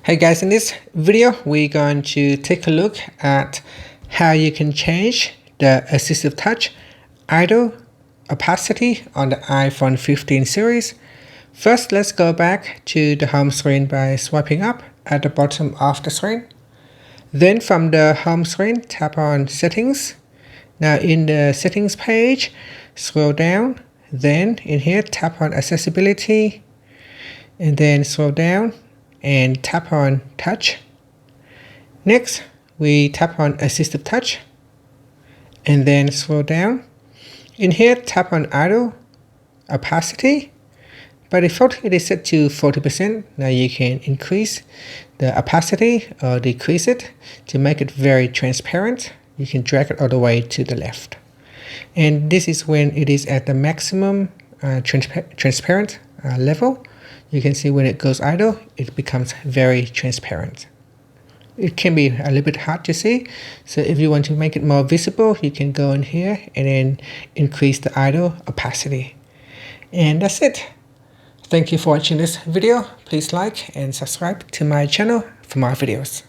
Hey guys, in this video we're going to take a look at how you can change the AssistiveTouch Idle Opacity on the iPhone 15 series. First, let's go back to the home screen by swiping up at the bottom of the screen. Then from the home screen, tap on Settings. Now in the Settings page, scroll down. Then in here, tap on Accessibility. And then scroll down and tap on Touch. Next, we tap on AssistiveTouch. And then scroll down. In here, tap on Idle Opacity. By default, it is set to 40%. Now you can increase the opacity or decrease it to make it very transparent. You can drag it all the way to the left. And this is when it is at the maximum transparent level. You can see when it goes idle, it becomes very transparent. It can be a little bit hard to see. So if you want to make it more visible, you can go in here and then increase the idle opacity. And that's it. Thank you for watching this video. Please like and subscribe to my channel for more videos.